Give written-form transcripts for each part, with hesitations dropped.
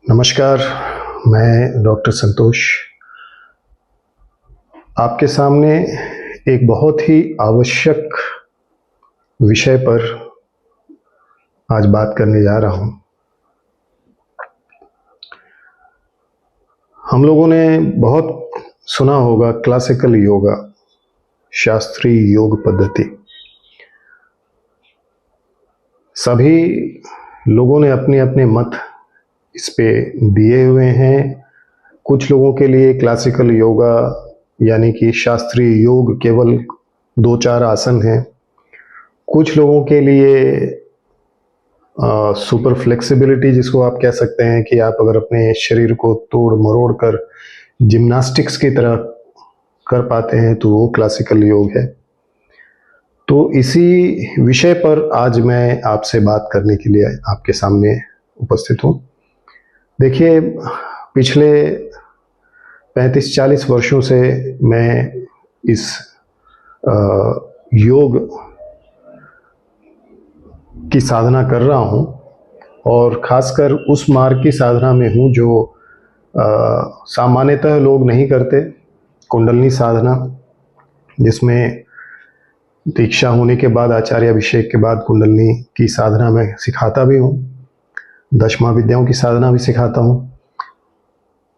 नमस्कार, मैं डॉक्टर संतोष आपके सामने एक बहुत ही आवश्यक विषय पर आज बात करने जा रहा हूं। हम लोगों ने बहुत सुना होगा क्लासिकल योगा, शास्त्रीय योग पद्धति। सभी लोगों ने अपने अपने मत इस पे दिए हुए हैं। कुछ लोगों के लिए क्लासिकल योगा यानी कि शास्त्रीय योग केवल 2-4 आसन हैं। कुछ लोगों के लिए सुपर फ्लेक्सिबिलिटी, जिसको आप कह सकते हैं कि आप अगर अपने शरीर को तोड़ मरोड़ कर जिम्नास्टिक्स की तरह कर पाते हैं तो वो क्लासिकल योग है। तो इसी विषय पर आज मैं आपसे बात करने के लिए आपके सामने उपस्थित हूँ। देखिए, पिछले 35-40 वर्षों से मैं इस योग की साधना कर रहा हूँ और ख़ासकर उस मार्ग की साधना में हूँ जो सामान्यतः लोग नहीं करते। कुंडलिनी साधना, जिसमें दीक्षा होने के बाद, आचार्य अभिषेक के बाद कुंडलिनी की साधना मैं सिखाता भी हूँ, 10 महाविद्याओं की साधना भी सिखाता हूँ।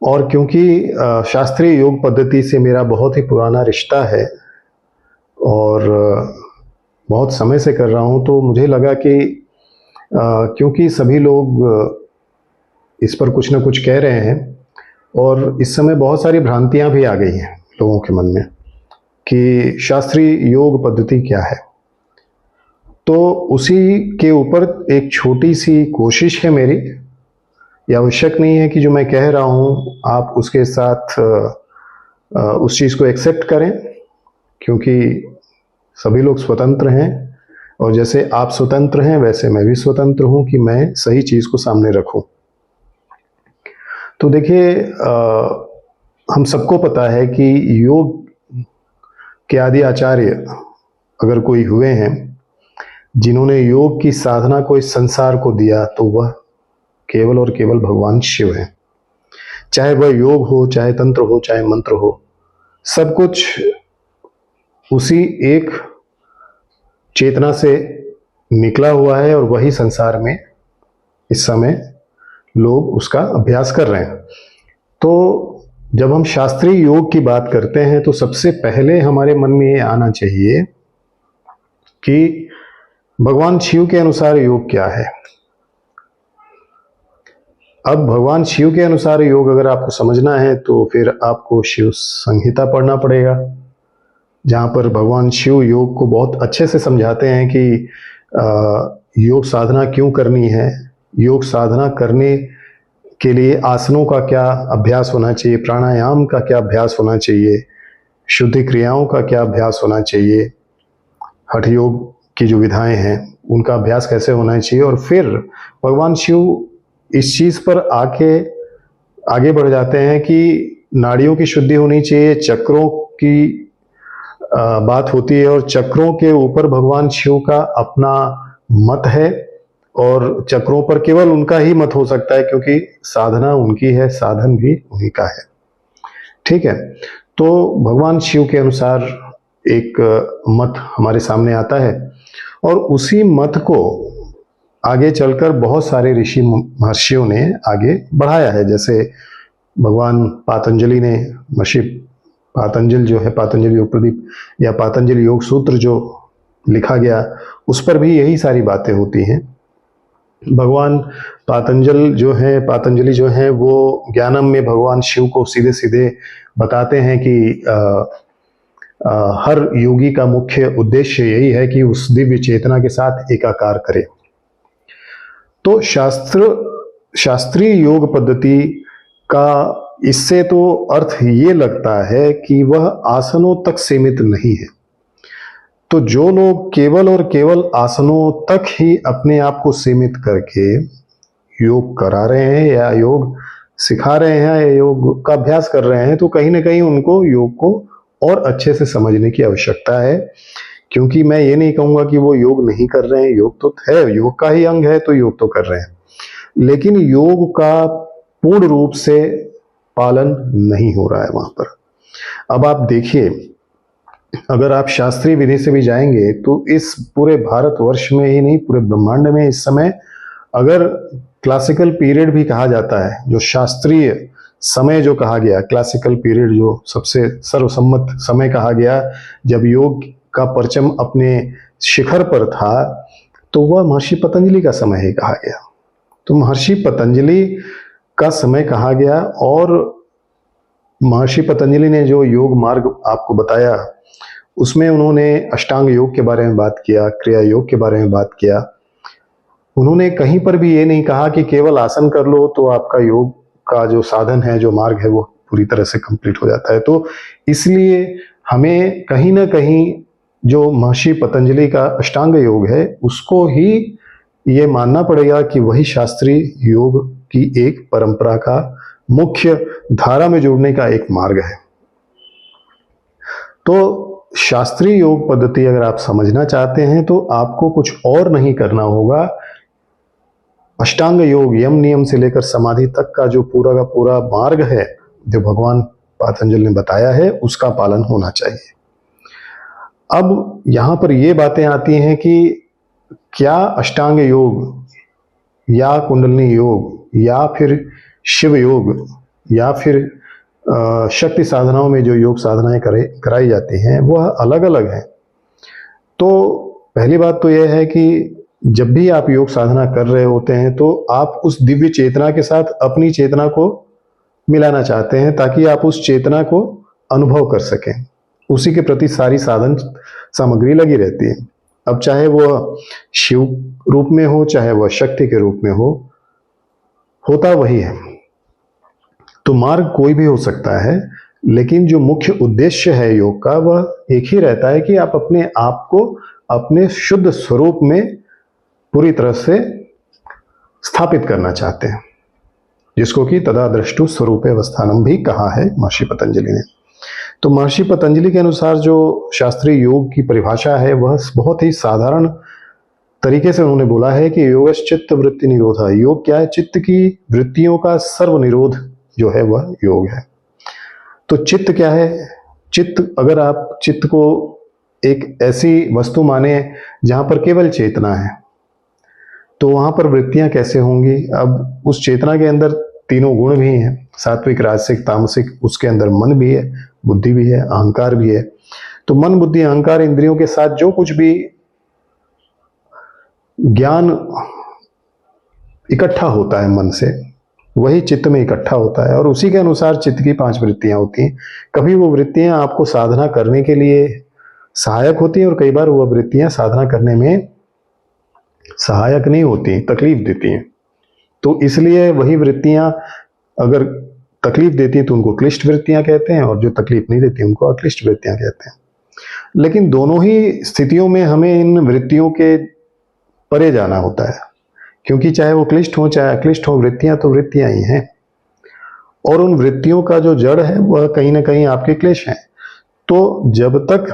और क्योंकि शास्त्रीय योग पद्धति से मेरा बहुत ही पुराना रिश्ता है और बहुत समय से कर रहा हूँ, तो मुझे लगा कि क्योंकि सभी लोग इस पर कुछ ना कुछ कह रहे हैं और इस समय बहुत सारी भ्रांतियाँ भी आ गई हैं लोगों के मन में कि शास्त्रीय योग पद्धति क्या है, तो उसी के ऊपर एक छोटी सी कोशिश है मेरी। यह आवश्यक नहीं है कि जो मैं कह रहा हूँ आप उसके साथ उस चीज़ को एक्सेप्ट करें, क्योंकि सभी लोग स्वतंत्र हैं और जैसे आप स्वतंत्र हैं वैसे मैं भी स्वतंत्र हूँ कि मैं सही चीज़ को सामने रखूँ। तो देखिए, हम सबको पता है कि योग के आदि आचार्य अगर कोई हुए हैं जिन्होंने योग की साधना को इस संसार को दिया, तो वह केवल और केवल भगवान शिव हैं। चाहे वह योग हो, चाहे तंत्र हो, चाहे मंत्र हो, सब कुछ उसी एक चेतना से निकला हुआ है और वही संसार में इस समय लोग उसका अभ्यास कर रहे हैं। तो जब हम शास्त्रीय योग की बात करते हैं तो सबसे पहले हमारे मन में ये आना चाहिए कि भगवान शिव के अनुसार योग क्या है। अब भगवान शिव के अनुसार योग अगर आपको समझना है तो फिर आपको शिव संहिता पढ़ना पड़ेगा, जहाँ पर भगवान शिव योग को बहुत अच्छे से समझाते हैं कि योग साधना क्यों करनी है, योग साधना करने के लिए आसनों का क्या अभ्यास होना चाहिए, प्राणायाम का क्या अभ्यास होना चाहिए, शुद्धि क्रियाओं का क्या अभ्यास होना चाहिए, हठ योग की जो विधाएं हैं उनका अभ्यास कैसे होना चाहिए। और फिर भगवान शिव इस चीज़ पर आगे बढ़ जाते हैं कि नाड़ियों की शुद्धि होनी चाहिए, चक्रों की बात होती है और चक्रों के ऊपर भगवान शिव का अपना मत है और चक्रों पर केवल उनका ही मत हो सकता है, क्योंकि साधना उनकी है, साधन भी उन्हीं का है। ठीक है, तो भगवान शिव के अनुसार एक मत हमारे सामने आता है और उसी मत को आगे चलकर बहुत सारे ऋषि महर्षियों ने आगे बढ़ाया है। जैसे भगवान पातंजलि ने, महर्षि पातंजल जो है, पातंजलि योग प्रदीप या पातंजलि योग सूत्र जो लिखा गया, उस पर भी यही सारी बातें होती हैं। भगवान पातंजलि जो है वो ज्ञानम में भगवान शिव को सीधे सीधे बताते हैं कि हर योगी का मुख्य उद्देश्य यही है कि उस दिव्य चेतना के साथ एकाकार करे। तो शास्त्रीय योग पद्धति का इससे तो अर्थ ये लगता है कि वह आसनों तक सीमित नहीं है। तो जो लोग केवल और केवल आसनों तक ही अपने आप को सीमित करके योग करा रहे हैं या योग सिखा रहे हैं या योग का अभ्यास कर रहे हैं, तो कहीं ना कहीं उनको योग को और अच्छे से समझने की आवश्यकता है। क्योंकि मैं ये नहीं कहूँगा कि वो योग नहीं कर रहे हैं, योग तो है, योग का ही अंग है, तो योग तो कर रहे हैं। लेकिन योग का पूर्ण रूप से पालन नहीं हो रहा है वहां पर। अब आप देखिए, अगर आप शास्त्रीय विधि से भी जाएंगे तो इस पूरे भारतवर्ष में ही नहीं, पूरे ब्रह्मांड में इस समय अगर क्लासिकल पीरियड भी कहा जाता है, जो शास्त्रीय समय जो कहा गया, क्लासिकल पीरियड जो सबसे सर्वसम्मत समय कहा गया, जब योग का परचम अपने शिखर पर था, तो वह महर्षि पतंजलि का समय ही कहा गया। तो महर्षि पतंजलि का समय कहा गया, और महर्षि पतंजलि ने जो योग मार्ग आपको बताया, उसमें उन्होंने अष्टांग योग के बारे में बात किया, क्रिया योग के बारे में बात किया। उन्होंने कहीं पर भी ये नहीं कहा कि केवल आसन कर लो तो आपका योग का जो साधन है, जो मार्ग है, वो पूरी तरह से कंप्लीट हो जाता है। तो इसलिए हमें कहीं ना कहीं जो महर्षि पतंजलि का अष्टांग योग है, उसको ही ये मानना पड़ेगा कि वही शास्त्रीय योग की एक परंपरा का मुख्य धारा में जुड़ने का एक मार्ग है। तो शास्त्रीय योग पद्धति अगर आप समझना चाहते हैं तो आपको कुछ और नहीं करना होगा। अष्टांग योग, यम नियम से लेकर समाधि तक का जो पूरा का पूरा मार्ग है, जो भगवान पतंजलि ने बताया है, उसका पालन होना चाहिए। अब यहां पर ये बातें आती हैं कि क्या अष्टांग योग या कुंडलिनी योग या फिर शिव योग या फिर शक्ति साधनाओं में जो योग साधनाएं कराई जाती हैं, वह अलग अलग हैं। तो पहली बात तो यह है कि जब भी आप योग साधना कर रहे होते हैं तो आप उस दिव्य चेतना के साथ अपनी चेतना को मिलाना चाहते हैं, ताकि आप उस चेतना को अनुभव कर सकें। उसी के प्रति सारी साधन सामग्री लगी रहती है। अब चाहे वह शिव रूप में हो, चाहे वह शक्ति के रूप में हो, होता वही है। तो मार्ग कोई भी हो सकता है, लेकिन जो मुख्य उद्देश्य है योग का, वह एक ही रहता है कि आप अपने आप को अपने शुद्ध स्वरूप में पूरी तरह से स्थापित करना चाहते हैं, जिसको कि तदा द्रष्टु स्वरूपे अवस्थानम भी कहा है महर्षि पतंजलि ने। तो महर्षि पतंजलि के अनुसार जो शास्त्रीय योग की परिभाषा है, वह बहुत ही साधारण तरीके से उन्होंने बोला है कि योगश्चित्त वृत्ति निरोध। योग क्या है? चित्त की वृत्तियों का सर्व निरोध जो है वह योग है। तो चित्त क्या है? चित्त, अगर आप चित्त को एक ऐसी वस्तु माने जहां पर केवल चेतना है, तो वहां पर वृत्तियां कैसे होंगी? अब उस चेतना के अंदर तीनों गुण भी हैं, सात्विक, राजसिक, तामसिक। उसके अंदर मन भी है, बुद्धि भी है, अहंकार भी है। तो मन, बुद्धि, अहंकार इंद्रियों के साथ जो कुछ भी ज्ञान इकट्ठा होता है मन से, वही चित्त में इकट्ठा होता है, और उसी के अनुसार चित्त की 5 वृत्तियां होती हैं। कभी वो वृत्तियां आपको साधना करने के लिए सहायक होती हैं, और कई बार वो वृत्तियां साधना करने में सहायक नहीं होती, तकलीफ देती हैं। तो इसलिए वही वृत्तियां अगर तकलीफ देती है तो उनको क्लिष्ट वृत्तियां कहते हैं, और जो तकलीफ नहीं देती उनको अक्लिष्ट वृत्तियां कहते हैं। लेकिन दोनों ही स्थितियों में हमें इन वृत्तियों के परे जाना होता है, क्योंकि चाहे वो क्लिष्ट हो चाहे अक्लिष्ट हो, वृत्तियां तो वृत्तियां ही हैं, और उन वृत्तियों का जो जड़ है वह कहीं ना कहीं आपके क्लेश हैं। तो जब तक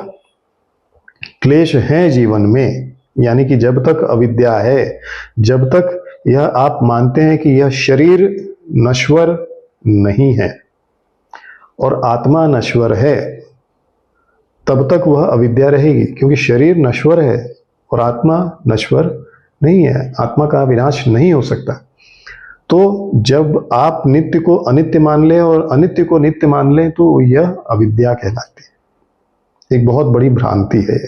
क्लेश है जीवन में, यानी कि जब तक अविद्या है, जब तक यह आप मानते हैं कि यह शरीर नश्वर नहीं है और आत्मा नश्वर है, तब तक वह अविद्या रहेगी, क्योंकि शरीर नश्वर है और आत्मा नश्वर नहीं है। आत्मा का विनाश नहीं हो सकता। तो जब आप नित्य को अनित्य मान लें और अनित्य को नित्य मान लें, तो यह अविद्या कहलाती है। एक बहुत बड़ी भ्रांति है।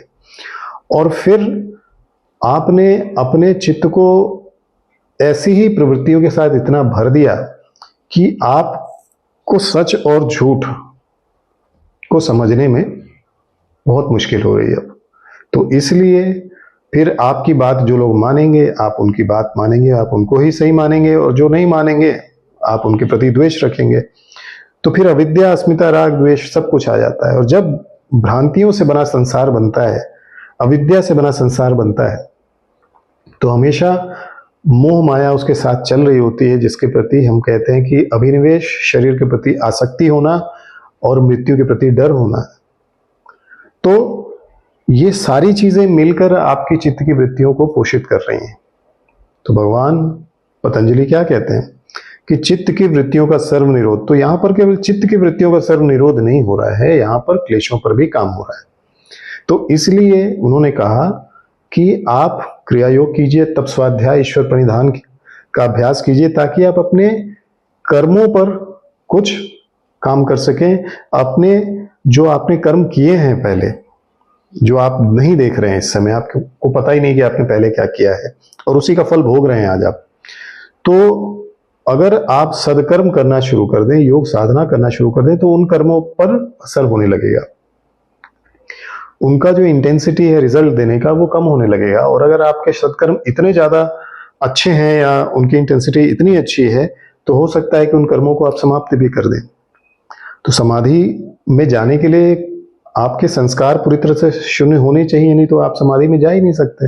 और फिर आपने अपने चित्त को ऐसी ही प्रवृत्तियों के साथ इतना भर दिया कि आपको सच और झूठ को समझने में बहुत मुश्किल हो रही है अब। तो इसलिए फिर आपकी बात जो लोग मानेंगे, आप उनकी बात मानेंगे, आप उनको ही सही मानेंगे, और जो नहीं मानेंगे आप उनके प्रति द्वेष रखेंगे। तो फिर अविद्या, अस्मिता, राग, द्वेष सब कुछ आ जाता है। और जब भ्रांतियों से बना संसार बनता है, अविद्या से बना संसार बनता है, तो हमेशा मोह माया उसके साथ चल रही होती है, जिसके प्रति हम कहते हैं कि अभिनिवेश, शरीर के प्रति आसक्ति होना और मृत्यु के प्रति डर होना। तो ये सारी चीजें मिलकर आपकी चित्त की वृत्तियों को पोषित कर रही हैं। तो भगवान पतंजलि क्या कहते हैं कि चित्त की वृत्तियों का सर्व निरोध। तो यहाँ पर केवल चित्त की वृत्तियों का सर्व निरोध नहीं हो रहा है, यहाँ पर क्लेशों पर भी काम हो रहा है। तो इसलिए उन्होंने कहा कि आप क्रिया योग कीजिए, तप स्वाध्याय ईश्वर प्रणिधान का अभ्यास कीजिए, ताकि आप अपने कर्मों पर कुछ काम कर सकें। अपने जो आपने कर्म किए हैं पहले, जो आप नहीं देख रहे हैं इस समय, आपको पता ही नहीं कि आपने पहले क्या किया है, और उसी का फल भोग रहे हैं आज आप। तो अगर आप सदकर्म करना शुरू कर दें, योग साधना करना शुरू कर दें, तो उन कर्मों पर असर होने लगेगा। उनका जो इंटेंसिटी है रिजल्ट देने का, वो कम होने लगेगा। और अगर आपके सत्कर्म इतने ज्यादा अच्छे हैं या उनकी इंटेंसिटी इतनी अच्छी है, तो हो सकता है कि उन कर्मों को आप समाप्त भी कर दें। तो समाधि में जाने के लिए आपके संस्कार पूरी तरह से शून्य होने चाहिए, नहीं तो आप समाधि में जा ही नहीं सकते।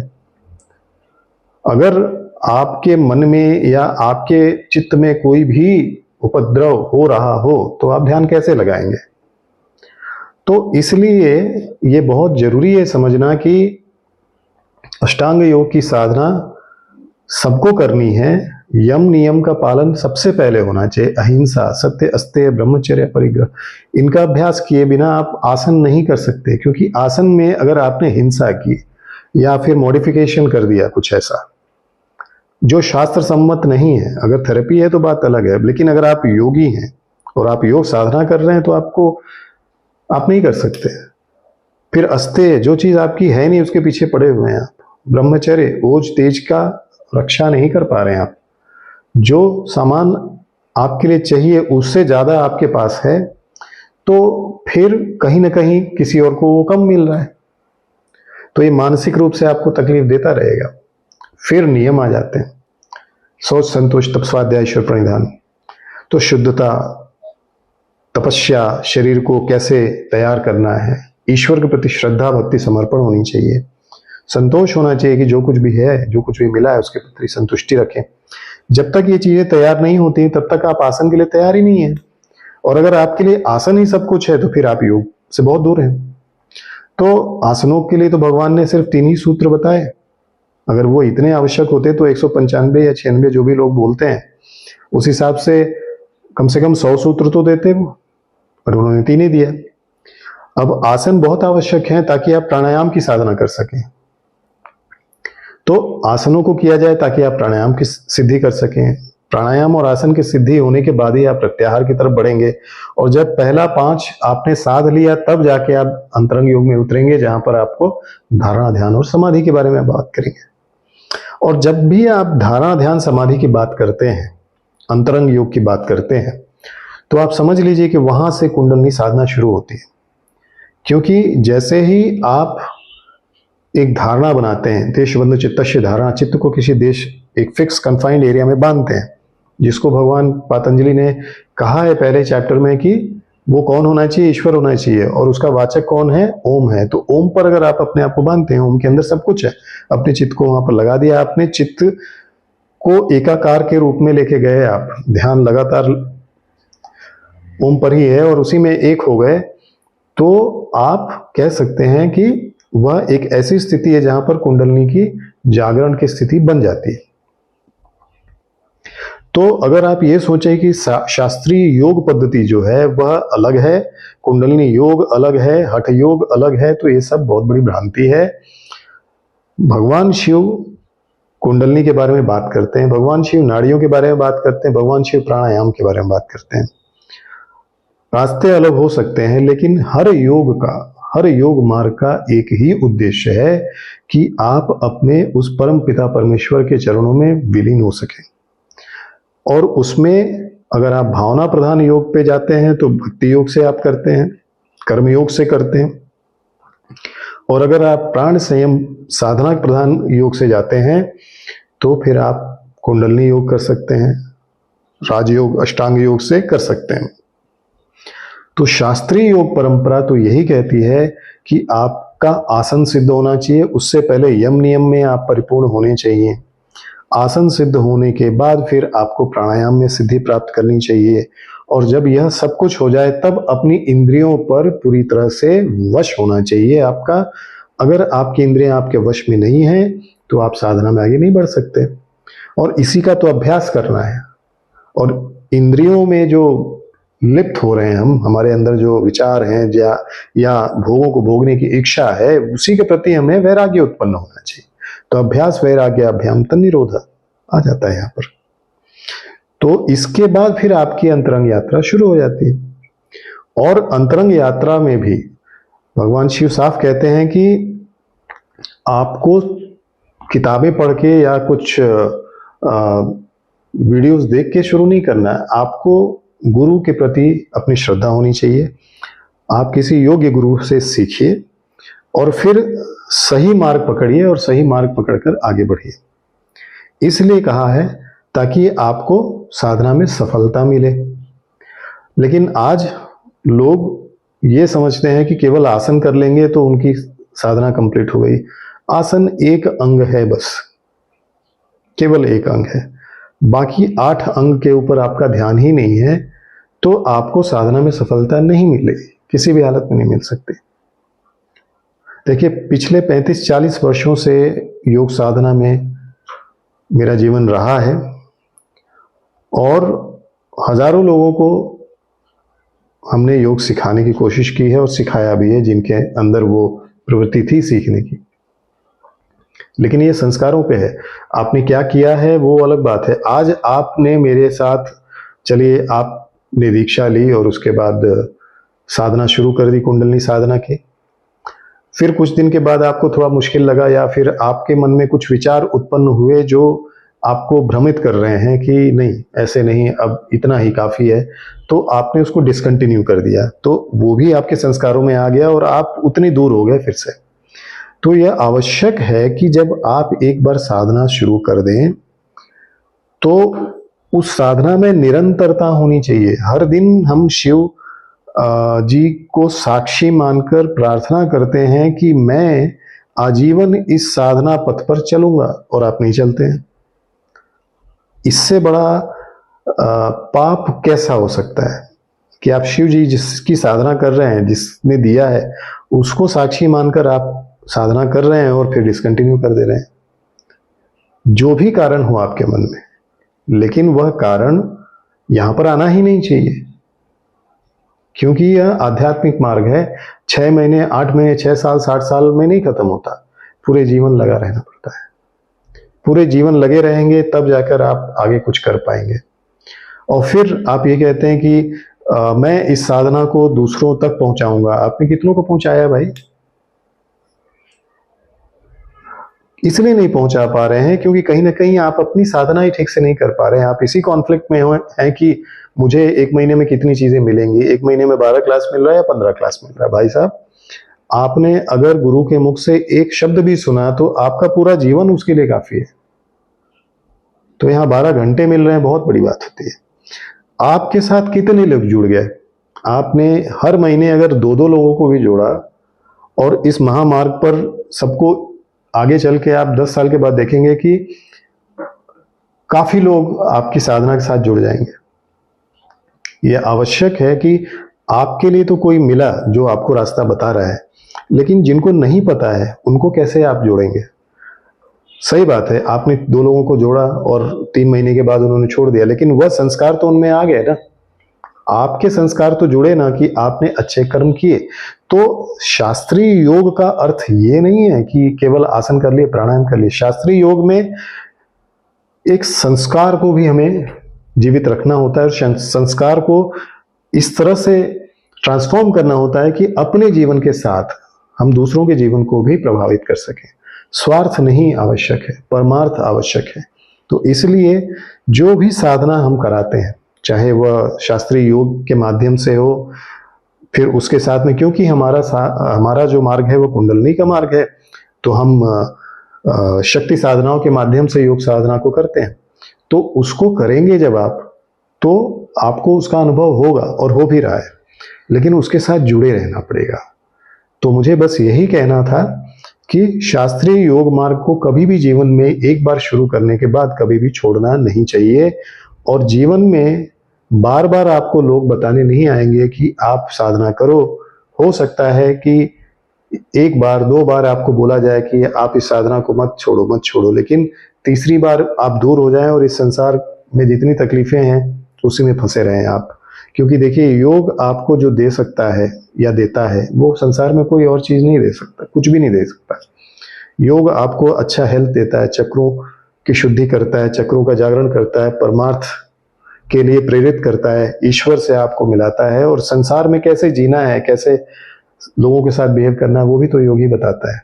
अगर आपके मन में या आपके चित्त में कोई भी उपद्रव हो रहा हो, तो आप ध्यान कैसे लगाएंगे? तो इसलिए ये बहुत जरूरी है समझना कि अष्टांग योग की साधना सबको करनी है। यम नियम का पालन सबसे पहले होना चाहिए। अहिंसा, सत्य, अस्तेय, ब्रह्मचर्य, परिग्रह, इनका अभ्यास किए बिना आप आसन नहीं कर सकते। क्योंकि आसन में अगर आपने हिंसा की या फिर मॉडिफिकेशन कर दिया कुछ ऐसा जो शास्त्र सम्मत नहीं है, अगर थेरेपी है तो बात अलग है, लेकिन अगर आप योगी हैं और आप योग साधना कर रहे हैं, तो आप नहीं कर सकते। फिर अस्तेय, जो चीज आपकी है नहीं उसके पीछे पड़े हुए हैं आप। ब्रह्मचर्य, ओज तेज का रक्षा नहीं कर पा रहे हैं आप। जो सामान आपके लिए चाहिए उससे ज्यादा आपके पास है, तो फिर कहीं ना कहीं किसी और को वो कम मिल रहा है, तो ये मानसिक रूप से आपको तकलीफ देता रहेगा। फिर नियम आ जाते हैं, सोच, संतोष, तप, स्वाध्याय, ईश्वर प्रणिधान। तो शुद्धता, तपस्या, शरीर को कैसे तैयार करना है, ईश्वर के प्रति श्रद्धा, भक्ति, समर्पण होनी चाहिए, संतोष होना चाहिए कि जो कुछ भी है, जो कुछ भी मिला है उसके प्रति संतुष्टि रखें। जब तक ये चीजें तैयार नहीं होती तब तक आप आसन के लिए तैयार ही नहीं है। और अगर आपके लिए आसन ही सब कुछ है, तो फिर आप योग से बहुत दूर हैं। तो आसनों के लिए तो भगवान ने सिर्फ 3 ही सूत्र बताए। अगर वो इतने आवश्यक होते तो 195 या 96 जो भी लोग बोलते हैं, उस हिसाब से कम 100 सूत्र तो देते वो, पर उन्होंने 3 ही दिया। अब आसन बहुत आवश्यक है ताकि आप प्राणायाम की साधना कर सकें। तो आसनों को किया जाए ताकि आप प्राणायाम की सिद्धि कर सकें। प्राणायाम और आसन की सिद्धि होने के बाद ही आप प्रत्याहार की तरफ बढ़ेंगे। और जब पहला 5 आपने साध लिया, तब जाके आप अंतरंग योग में उतरेंगे, जहां पर आपको धारणा, ध्यान और समाधि के बारे में बात करेंगे। और जब भी आप धारणा, ध्यान, समाधि की बात करते हैं, अंतरंग योग की बात करते हैं, तो आप समझ लीजिए कि वहां से कुंडलिनी साधना शुरू होती है। क्योंकि जैसे ही आप एक धारणा बनाते हैं, देशबंधु चित्तस्य धारणा, चित्त को किसी देश, एक फिक्स कन्फाइंड एरिया में बांधते हैं, जिसको भगवान पतंजलि ने कहा है पहले चैप्टर में कि वो कौन होना चाहिए, ईश्वर होना चाहिए, और उसका वाचक कौन है, ओम है। तो ओम पर अगर आप अपने आप को बांधते हैं, ओम के अंदर सब कुछ है, अपने चित्त को वहां पर लगा दिया आपने, चित्त को एकाकार के रूप में लेके गए आप, ध्यान लगातार ओम पर ही है और उसी में एक हो गए, तो आप कह सकते हैं कि वह एक ऐसी स्थिति है जहां पर कुंडलिनी की जागरण की स्थिति बन जाती है। तो अगर आप ये सोचें कि शास्त्रीय योग पद्धति जो है वह अलग है, कुंडलिनी योग अलग है, हठ योग अलग है, तो ये सब बहुत बड़ी भ्रांति है। भगवान शिव कुंडलिनी के बारे में बात करते हैं, भगवान शिव नाड़ियों के बारे में बात करते हैं, भगवान शिव प्राणायाम के बारे में बात करते हैं। रास्ते अलग हो सकते हैं, लेकिन हर योग मार्ग का एक ही उद्देश्य है कि आप अपने उस परम पिता परमेश्वर के चरणों में विलीन हो सकें। और उसमें अगर आप भावना प्रधान योग पे जाते हैं तो भक्ति योग से आप करते हैं, कर्म योग से करते हैं। और अगर आप प्राण संयम साधना प्रधान योग से जाते हैं तो फिर आप कुंडलिनी योग कर सकते हैं, राजयोग, अष्टांग योग से कर सकते हैं। तो शास्त्रीय योग परंपरा तो यही कहती है कि आपका आसन सिद्ध होना चाहिए, उससे पहले यम नियम में आप परिपूर्ण होने चाहिए। आसन सिद्ध होने के बाद फिर आपको प्राणायाम में सिद्धि प्राप्त करनी चाहिए। और जब यह सब कुछ हो जाए तब अपनी इंद्रियों पर पूरी तरह से वश होना चाहिए आपका। अगर आपकी इंद्रियां आपके वश में नहीं है तो आप साधना में आगे नहीं बढ़ सकते। और इसी का तो अभ्यास करना है। और इंद्रियों में जो लिप्त हो रहे हैं हम, हमारे अंदर जो विचार हैं या भोगों को भोगने की इच्छा है, उसी के प्रति हमें वैराग्य उत्पन्न होना चाहिए। तो अभ्यास वैराग्य अभ्याम तन्निरोध आ जाता है यहाँ पर। तो इसके बाद फिर आपकी अंतरंग यात्रा शुरू हो जाती है। और अंतरंग यात्रा में भी भगवान शिव साफ कहते हैं कि आपको किताबें पढ़ के या कुछ वीडियोस देख के शुरू नहीं करना है। आपको गुरु के प्रति अपनी श्रद्धा होनी चाहिए। आप किसी योग्य गुरु से सीखिए और फिर सही मार्ग पकड़िए और सही मार्ग पकड़कर आगे बढ़िए। इसलिए कहा है ताकि आपको साधना में सफलता मिले। लेकिन आज लोग ये समझते हैं कि केवल आसन कर लेंगे तो उनकी साधना कंप्लीट हो गई। आसन एक अंग है, बस केवल एक अंग है। बाकी 8 अंग के ऊपर आपका ध्यान ही नहीं है तो आपको साधना में सफलता नहीं मिलेगी, किसी भी हालत में नहीं मिल सकती। देखिए, पिछले 35-40 वर्षों से योग साधना में मेरा जीवन रहा है और हजारों लोगों को हमने योग सिखाने की कोशिश की है और सिखाया भी है जिनके अंदर वो प्रवृत्ति थी सीखने की। लेकिन ये संस्कारों पे है, आपने क्या किया है वो अलग बात है। आज आपने मेरे साथ, चलिए आपने दीक्षा ली और उसके बाद साधना शुरू कर दी, कुंडलिनी साधना की। फिर कुछ दिन के बाद आपको थोड़ा मुश्किल लगा या फिर आपके मन में कुछ विचार उत्पन्न हुए जो आपको भ्रमित कर रहे हैं कि नहीं, ऐसे नहीं, अब इतना ही काफ़ी है, तो आपने उसको डिसकंटिन्यू कर दिया। तो वो भी आपके संस्कारों में आ गया और आप उतनी दूर हो गए फिर से। तो यह आवश्यक है कि जब आप एक बार साधना शुरू कर दें तो उस साधना में निरंतरता होनी चाहिए। हर दिन हम शिव जी को साक्षी मानकर प्रार्थना करते हैं कि मैं आजीवन इस साधना पथ पर चलूंगा, और आप नहीं चलते हैं। इससे बड़ा पाप कैसा हो सकता है कि आप शिव जी जिसकी साधना कर रहे हैं, जिसने दिया है, उसको साक्षी मानकर आप साधना कर रहे हैं और फिर डिसकंटिन्यू कर दे रहे हैं। जो भी कारण हो आपके मन में, लेकिन वह कारण यहां पर आना ही नहीं चाहिए, क्योंकि यह आध्यात्मिक मार्ग है। 6 महीने, 8 महीने, 6 साल, 60 साल में नहीं खत्म होता, पूरे जीवन लगा रहना पड़ता है। पूरे जीवन लगे रहेंगे तब जाकर आप आगे कुछ कर पाएंगे। और फिर आप ये कहते हैं कि मैं इस साधना को दूसरों तक पहुंचाऊंगा। आपने कितनों को पहुंचाया भाई? इसलिए नहीं पहुंचा पा रहे हैं क्योंकि कहीं ना कहीं आप अपनी साधना ही ठीक से नहीं कर पा रहे हैं। आप इसी कॉन्फ्लिक्ट में हैं कि मुझे 1 महीने में कितनी चीजें मिलेंगी, 1 महीने में 12 क्लास मिल रहा है या 15 क्लास मिल रहा है। भाई साहब, आपने अगर गुरु के मुख से एक शब्द भी सुना तो आपका पूरा जीवन उसके लिए काफी है। तो यहाँ 12 घंटे मिल रहे हैं, बहुत बड़ी बात होती है। आपके साथ कितने लोग जुड़ गए? आपने हर महीने अगर 2-2 लोगों को भी जोड़ा और इस महामार्ग पर सबको, आगे चल के आप 10 साल के बाद देखेंगे कि काफी लोग आपकी साधना के साथ जुड़ जाएंगे। यह आवश्यक है कि आपके लिए तो कोई मिला जो आपको रास्ता बता रहा है, लेकिन जिनको नहीं पता है उनको कैसे आप जोड़ेंगे? सही बात है, आपने 2 लोगों को जोड़ा और 3 महीने के बाद उन्होंने छोड़ दिया, लेकिन वह संस्कार तो उनमें आ गए ना। आपके संस्कार तो जुड़े ना कि आपने अच्छे कर्म किए। तो शास्त्रीय योग का अर्थ ये नहीं है कि केवल आसन कर लिए, प्राणायाम कर लिए। शास्त्रीय योग में एक संस्कार को भी हमें जीवित रखना होता है और संस्कार को इस तरह से ट्रांसफॉर्म करना होता है कि अपने जीवन के साथ हम दूसरों के जीवन को भी प्रभावित कर सकें। स्वार्थ नहीं आवश्यक है, परमार्थ आवश्यक है। तो इसलिए जो भी साधना हम कराते हैं, चाहे वह शास्त्रीय योग के माध्यम से हो, फिर उसके साथ में, क्योंकि हमारा जो मार्ग है वो कुंडलिनी का मार्ग है, तो हम शक्ति साधनाओं के माध्यम से योग साधना को करते हैं। तो उसको करेंगे जब आप, तो आपको उसका अनुभव होगा और हो भी रहा है, लेकिन उसके साथ जुड़े रहना पड़ेगा। तो मुझे बस यही कहना था कि शास्त्रीय योग मार्ग को कभी भी जीवन में एक बार शुरू करने के बाद कभी भी छोड़ना नहीं चाहिए। और जीवन में बार बार आपको लोग बताने नहीं आएंगे कि आप साधना करो। हो सकता है कि 1 बार 2 बार आपको बोला जाए कि आप इस साधना को मत छोड़ो, लेकिन तीसरी बार आप दूर हो जाएं और इस संसार में जितनी तकलीफें हैं उसी में फंसे रहें आप। क्योंकि देखिए, योग आपको जो दे सकता है या देता है, वो संसार में कोई और चीज़ नहीं दे सकता, कुछ भी नहीं दे सकता। योग आपको अच्छा हेल्थ देता है, चक्रों की शुद्धि करता है, चक्रों का जागरण करता है, परमार्थ के लिए प्रेरित करता है, ईश्वर से आपको मिलाता है, और संसार में कैसे जीना है, कैसे लोगों के साथ बिहेव करना है, वो भी तो योग ही बताता है।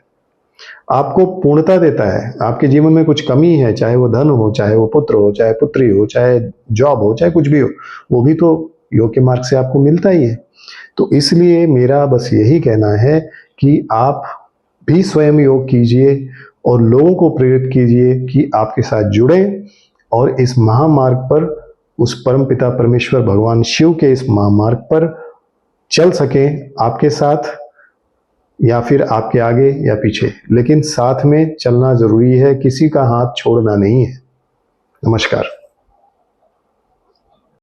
आपको पूर्णता देता है। आपके जीवन में कुछ कमी है, चाहे वो धन हो, चाहे वो पुत्र हो, चाहे पुत्री हो, चाहे जॉब हो, चाहे कुछ भी हो, वो भी तो योग के मार्ग से आपको मिलता ही है। तो इसलिए मेरा बस यही कहना है कि आप भी स्वयं योग कीजिए और लोगों को प्रेरित कीजिए कि आपके साथ जुड़े और इस महामार्ग पर, उस परमपिता परमेश्वर भगवान शिव के इस महामार्ग पर चल सकें, आपके साथ या फिर आपके आगे या पीछे, लेकिन साथ में चलना जरूरी है, किसी का हाथ छोड़ना नहीं है। नमस्कार।